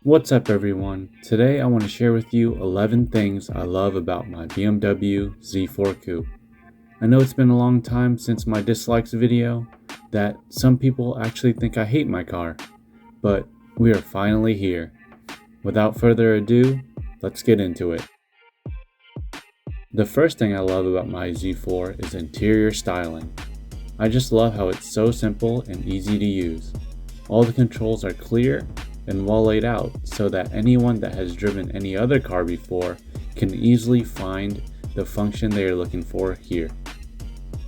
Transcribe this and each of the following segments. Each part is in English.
What's up everyone? Today I want to share with you 11 things I love about my BMW Z4 Coupe. I know it's been a long time since my dislikes video that some people actually think I hate my car, but we are finally here. Without further ado, let's get into it. The first thing I love about my Z4 is interior styling. I just love how it's so simple and easy to use. All the controls are clear and well laid out so that anyone that has driven any other car before can easily find the function they are looking for here.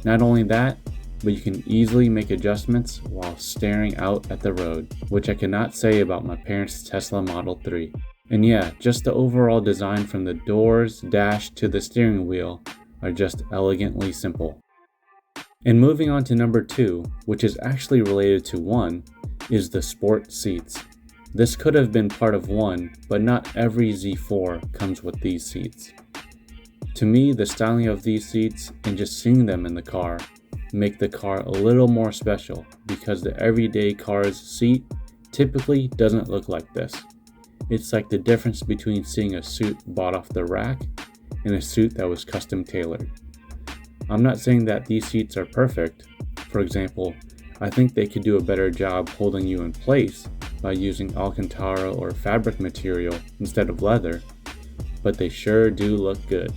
Not only that, but you can easily make adjustments while staring out at the road, which I cannot say about my parents' Tesla Model 3. And yeah, just the overall design from the doors, dash to the steering wheel are just elegantly simple. And moving on to number 2, which is actually related to 1, is the sport seats. This could have been part of 1, but not every Z4 comes with these seats. To me, the styling of these seats and just seeing them in the car make the car a little more special because the everyday car's seat typically doesn't look like this. It's like the difference between seeing a suit bought off the rack and a suit that was custom tailored. I'm not saying that these seats are perfect. For example, I think they could do a better job holding you in place by using Alcantara or fabric material instead of leather, but they sure do look good.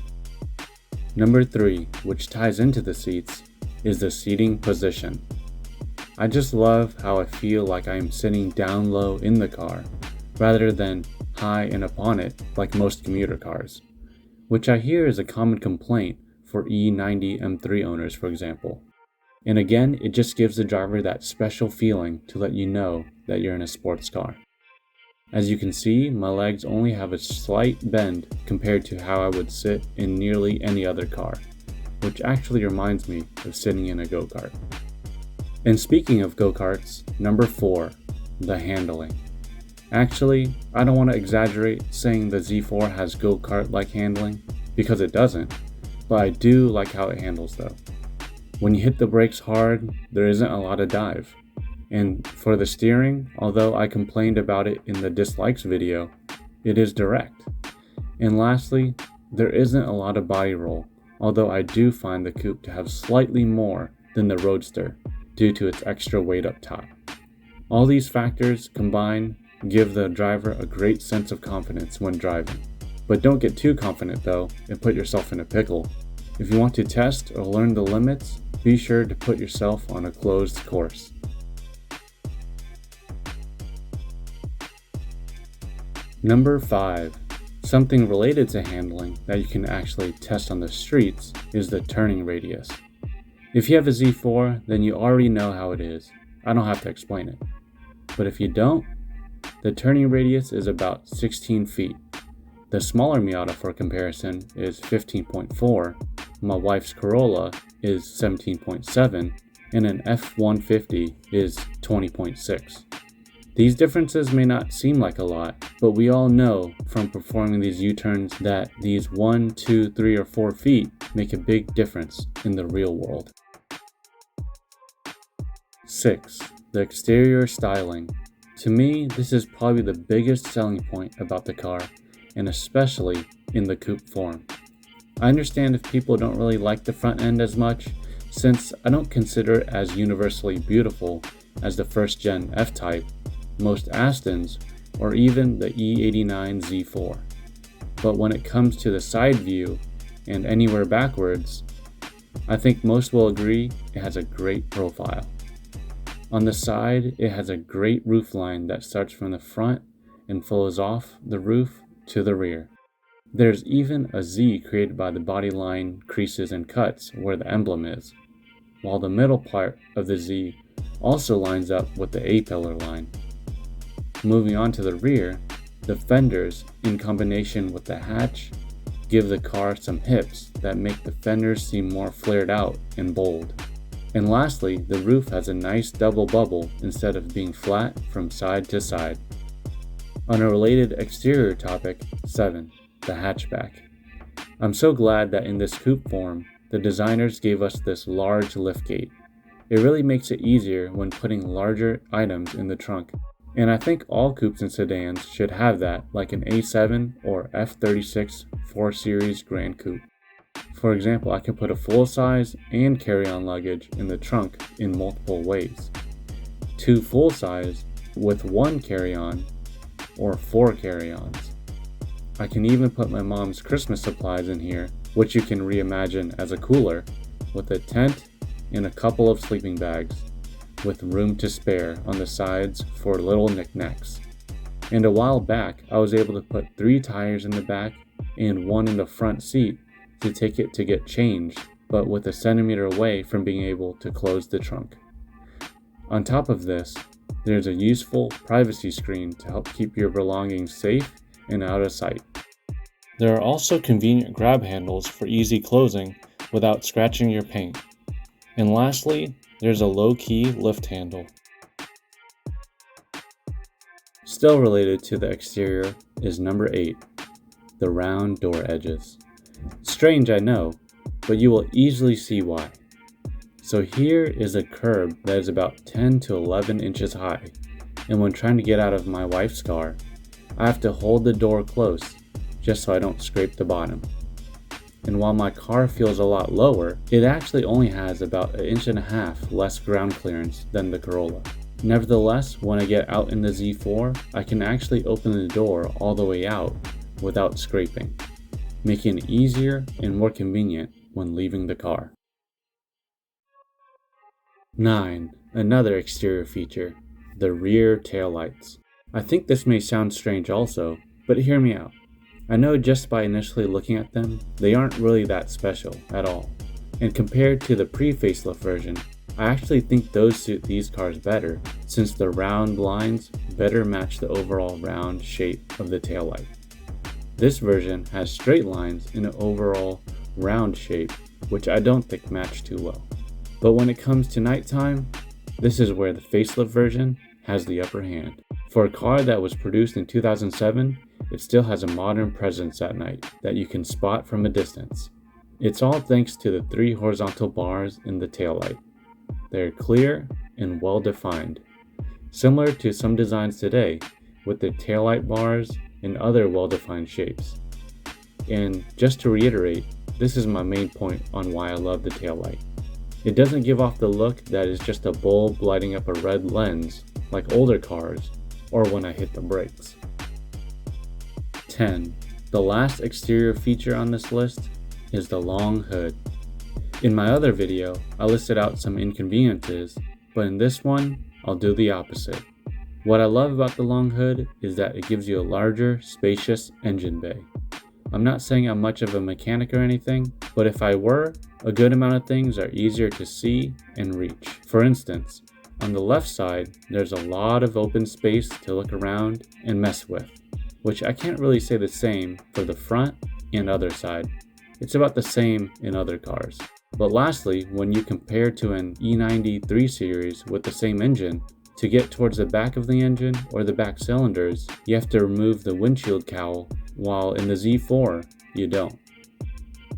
Number 3, which ties into the seats, is the seating position. I just love how I feel like I am sitting down low in the car, rather than high and up on it like most commuter cars, which I hear is a common complaint for E90 M3 owners, for example. And again, it just gives the driver that special feeling to let you know that you're in a sports car. As you can see, my legs only have a slight bend compared to how I would sit in nearly any other car, which actually reminds me of sitting in a go-kart. And speaking of go-karts, number 4, the handling. Actually, I don't want to exaggerate saying the Z4 has go-kart-like handling, because it doesn't, but I do like how it handles though. When you hit the brakes hard, there isn't a lot of dive. And for the steering, although I complained about it in the dislikes video, it is direct. And lastly, there isn't a lot of body roll, although I do find the coupe to have slightly more than the Roadster due to its extra weight up top. All these factors combined give the driver a great sense of confidence when driving. But don't get too confident though and put yourself in a pickle. If you want to test or learn the limits, be sure to put yourself on a closed course. Number 5. Something related to handling that you can actually test on the streets is the turning radius. If you have a Z4, then you already know how it is. I don't have to explain it. But if you don't, the turning radius is about 16 feet. The smaller Miata, for comparison, is 15.4, my wife's Corolla is 17.7, and an F-150 is 20.6. These differences may not seem like a lot, but we all know from performing these U-turns that these 1, 2, 3, or 4 feet make a big difference in the real world. 6. The exterior styling. To me, this is probably the biggest selling point about the car, and especially in the coupe form. I understand if people don't really like the front end as much, since I don't consider it as universally beautiful as the first gen F-Type, most Astons, or even the E89 Z4. But when it comes to the side view and anywhere backwards, I think most will agree it has a great profile. On the side, it has a great roofline that starts from the front and flows off the roof to the rear. There's even a Z created by the body line creases and cuts where the emblem is, while the middle part of the Z also lines up with the A-pillar line. Moving on to the rear, the fenders in combination with the hatch give the car some hips that make the fenders seem more flared out and bold. And lastly, the roof has a nice double bubble instead of being flat from side to side. On a related exterior topic, 7. The hatchback. I'm so glad that in this coupe form, the designers gave us this large liftgate. It really makes it easier when putting larger items in the trunk. And I think all coupes and sedans should have that, like an A7 or F36 4 Series Grand Coupe. For example, I can put a full-size and carry-on luggage in the trunk in multiple ways. 2 full-size with 1 carry-on or 4 carry-ons. I can even put my mom's Christmas supplies in here, which you can reimagine as a cooler, with a tent and a couple of sleeping bags, with room to spare on the sides for little knickknacks. And a while back, I was able to put 3 tires in the back and 1 in the front seat to take it to get changed, but with a centimeter away from being able to close the trunk. On top of this, there's a useful privacy screen to help keep your belongings safe and out of sight. There are also convenient grab handles for easy closing without scratching your paint. And lastly, there's a low-key lift handle. Still related to the exterior is number 8, the round door edges. Strange, I know, but you will easily see why. So here is a curb that is about 10 to 11 inches high, and when trying to get out of my wife's car, I have to hold the door close just so I don't scrape the bottom. And while my car feels a lot lower, it actually only has about 1.5 inches less ground clearance than the Corolla. Nevertheless, when I get out in the Z4, I can actually open the door all the way out without scraping, making it easier and more convenient when leaving the car. 9. Another exterior feature, the rear taillights. I think this may sound strange also, but hear me out. I know just by initially looking at them, they aren't really that special at all. And compared to the pre-facelift version, I actually think those suit these cars better, since the round lines better match the overall round shape of the taillight. This version has straight lines in an overall round shape, which I don't think match too well. But when it comes to nighttime, this is where the facelift version has the upper hand. For a car that was produced in 2007, it still has a modern presence at night that you can spot from a distance. It's all thanks to the 3 horizontal bars in the taillight. They're clear and well defined, similar to some designs today with the taillight bars and other well-defined shapes. And just to reiterate, this is my main point on why I love the taillight. It doesn't give off the look that is just a bulb lighting up a red lens like older cars or when I hit the brakes. 10. The last exterior feature on this list is the long hood. In my other video, I listed out some inconveniences, but in this one, I'll do the opposite. What I love about the long hood is that it gives you a larger, spacious engine bay. I'm not saying I'm much of a mechanic or anything, but if I were, a good amount of things are easier to see and reach. For instance, on the left side, there's a lot of open space to look around and mess with, which I can't really say the same for the front and other side. It's about the same in other cars. But lastly, when you compare to an E90 3 Series with the same engine, to get towards the back of the engine or the back cylinders, you have to remove the windshield cowl, while in the Z4, you don't.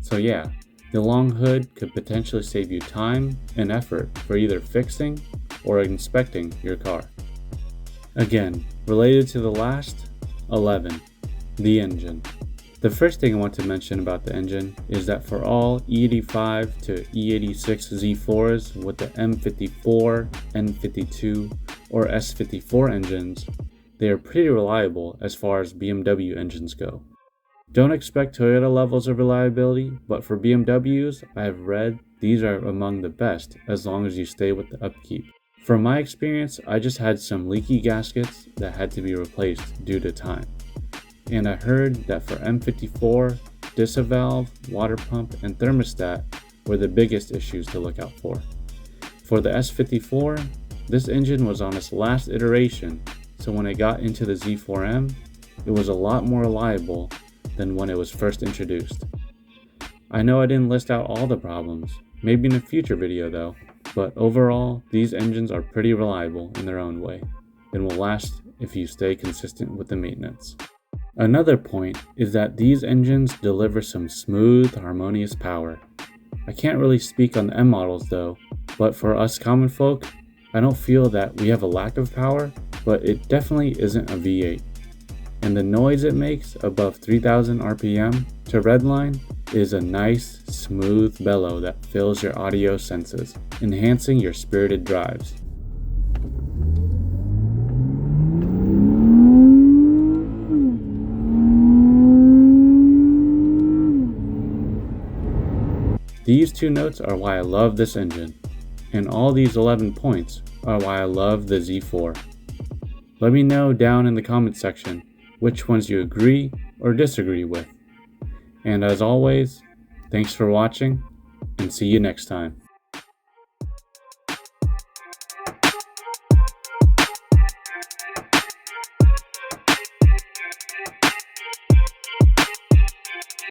So yeah, the long hood could potentially save you time and effort for either fixing or inspecting your car. Again, related to the last, 11, the engine. The first thing I want to mention about the engine is that for all E85 to E86 Z4s with the M54, N52, or S54 engines, they are pretty reliable as far as BMW engines go. Don't expect Toyota levels of reliability, but for BMWs, I have read these are among the best as long as you stay with the upkeep. From my experience, I just had some leaky gaskets that had to be replaced due to time. And I heard that for M54, disvalve, water pump, and thermostat were the biggest issues to look out for. For the S54, this engine was on its last iteration, so when it got into the Z4M, it was a lot more reliable than when it was first introduced. I know I didn't list out all the problems, maybe in a future video though, but overall, these engines are pretty reliable in their own way, and will last if you stay consistent with the maintenance. Another point is that these engines deliver some smooth, harmonious power. I can't really speak on the M models though, but for us common folk, I don't feel that we have a lack of power, but it definitely isn't a V8. And the noise it makes above 3000 RPM to redline is a nice, smooth bellow that fills your audio senses, enhancing your spirited drives. These two notes are why I love this engine, and all these 11 points are why I love the Z4. Let me know down in the comment section which ones you agree or disagree with. And as always, thanks for watching, and see you next time.